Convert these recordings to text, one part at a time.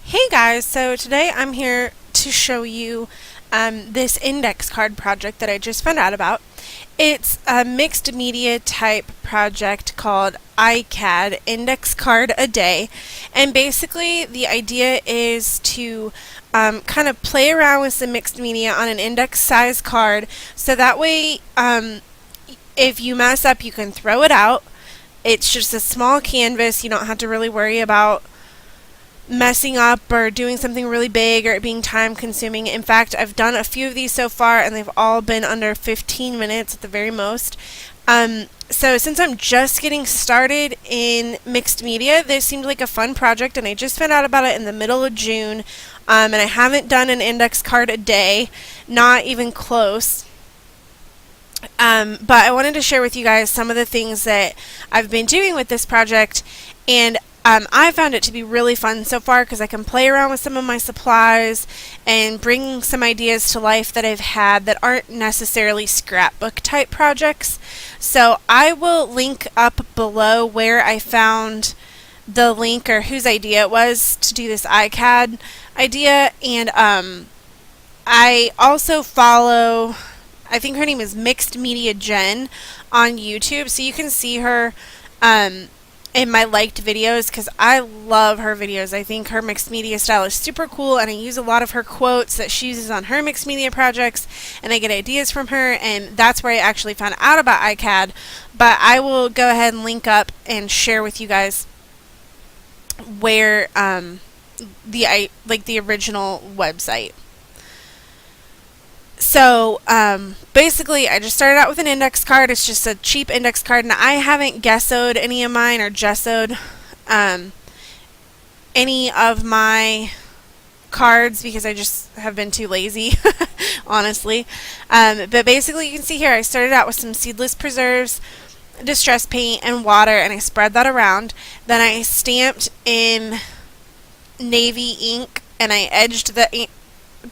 Hey guys, so today I'm here to show you this index card project that I just found out about. It's a mixed media type project called iCAD, Index Card a Day, and basically the idea is to kind of play around with some mixed media on an index size card so that way if you mess up you can throw it out. It's just a small canvas, you don't have to really worry about messing up or doing something really big or it being time consuming. In fact, I've done a few of these so far and they've all been under 15 minutes at the very most. So since I'm just getting started in mixed media, this seemed like a fun project and I just found out about it in the middle of June. And I haven't done an index card a day, not even close. But I wanted to share with you guys some of the things that I've been doing with this project, and I found it to be really fun so far because I can play around with some of my supplies and bring some ideas to life that I've had that aren't necessarily scrapbook type projects. So I will link up below where I found the link or whose idea it was to do this iCAD idea, and I also follow, I think her name is Mixed Media Jen on YouTube, so you can see her in my liked videos because I love her videos. I think her mixed media style is super cool, and I use a lot of her quotes that she uses on her mixed media projects, and I get ideas from her, and that's where I actually found out about iCAD. But I will go ahead and link up and share with you guys where the original website. So basically, I just started out with an index card. It's just a cheap index card, and I haven't gessoed any of mine or gessoed any of my cards because I just have been too lazy, honestly. But basically, you can see here, I started out with some seedless preserves, distress paint, and water, and I spread that around. Then I stamped in navy ink, and I edged the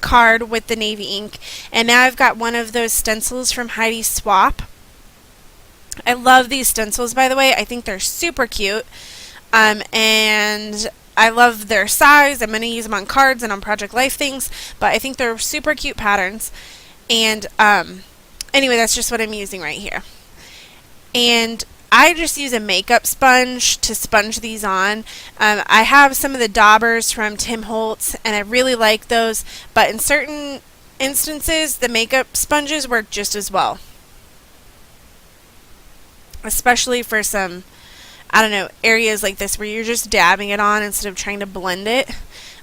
card with the navy ink, and now I've got one of those stencils from Heidi Swap. I love these stencils, by the way. I think they're super cute, and I love their size. I'm going to use them on cards and on Project Life things, but I think they're super cute patterns. And anyway, that's just what I'm using right here. And I just use a makeup sponge to sponge these on. I have some of the daubers from Tim Holtz, and I really like those, but in certain instances, the makeup sponges work just as well. Especially for some, I don't know, areas like this where you're just dabbing it on instead of trying to blend it.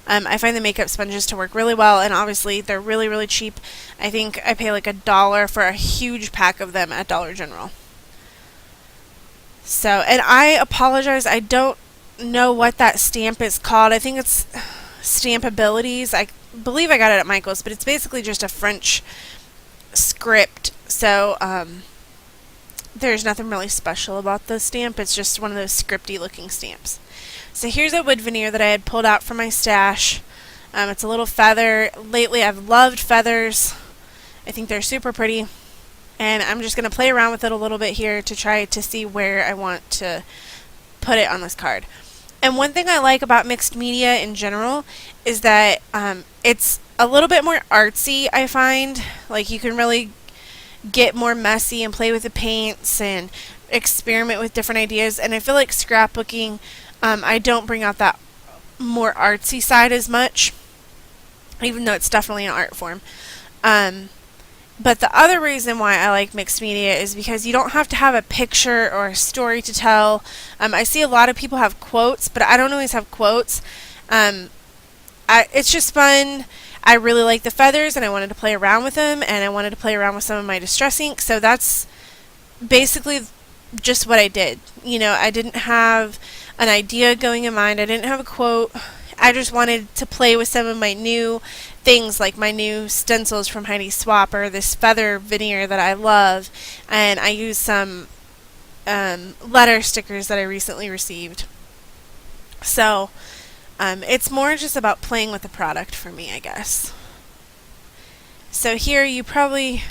I find the makeup sponges to work really well, and obviously they're really, really cheap. I think I pay like $1 for a huge pack of them at Dollar General. So, and I apologize, I don't know what that stamp is called. I think it's Stampabilities. I believe I got it at Michael's, but it's basically just a French script. So, there's nothing really special about the stamp. It's just one of those scripty looking stamps. So here's a wood veneer that I had pulled out from my stash. It's a little feather. Lately I've loved feathers. I think they're super pretty. And I'm just going to play around with it a little bit here to try to see where I want to put it on this card. And one thing I like about mixed media in general is that it's a little bit more artsy, I find. Like, you can really get more messy and play with the paints and experiment with different ideas. And I feel like scrapbooking, I don't bring out that more artsy side as much, even though it's definitely an art form. But the other reason why I like mixed media is because you don't have to have a picture or a story to tell. I see a lot of people have quotes, but I don't always have quotes. It's just fun. I really like the feathers, and I wanted to play around with them, and I wanted to play around with some of my distress ink. So that's basically just what I did. You know, I didn't have an idea going in mind. I didn't have a quote. I just wanted to play with some of my new things, like my new stencils from Heidi Swap, or this feather veneer that I love, and I used some letter stickers that I recently received. So it's more just about playing with the product for me, I guess. So here you probably,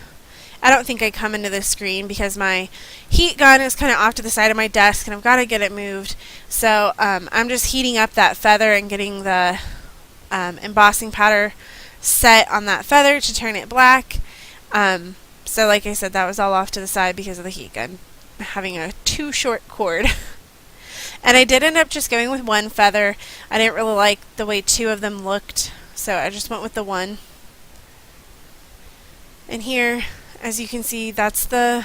I don't think I come into this screen because my heat gun is kind of off to the side of my desk and I've got to get it moved. So I'm just heating up that feather and getting the embossing powder set on that feather to turn it black. So like I said, that was all off to the side because of the heat gun having a too short cord. And I did end up just going with one feather. I didn't really like the way two of them looked, so I just went with the one. And here, as you can see, that's the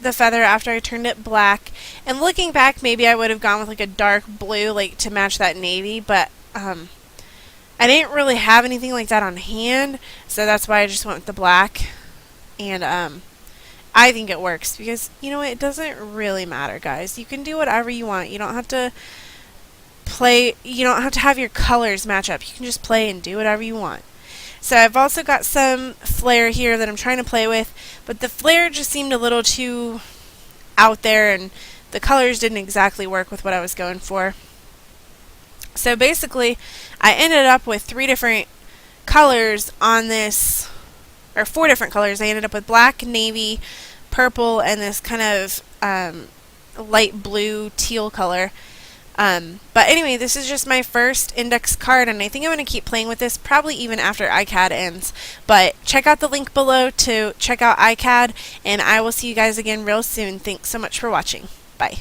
feather after I turned it black. And looking back, maybe I would have gone with like a dark blue, like to match that navy, but I didn't really have anything like that on hand, so that's why I just went with the black. And I think it works because, you know, it doesn't really matter, guys. You can do whatever you want. You don't have to you don't have to have your colors match up. You can just play and do whatever you want. So I've also got some flare here that I'm trying to play with, but the flare just seemed a little too out there and the colors didn't exactly work with what I was going for. So basically, I ended up with 3 different colors on this, or 4 different colors. I ended up with black, navy, purple, and this kind of light blue teal color. But anyway, this is just my first index card, and I think I'm going to keep playing with this probably even after iCAD ends. But check out the link below to check out iCAD, and I will see you guys again real soon. Thanks so much for watching. Bye.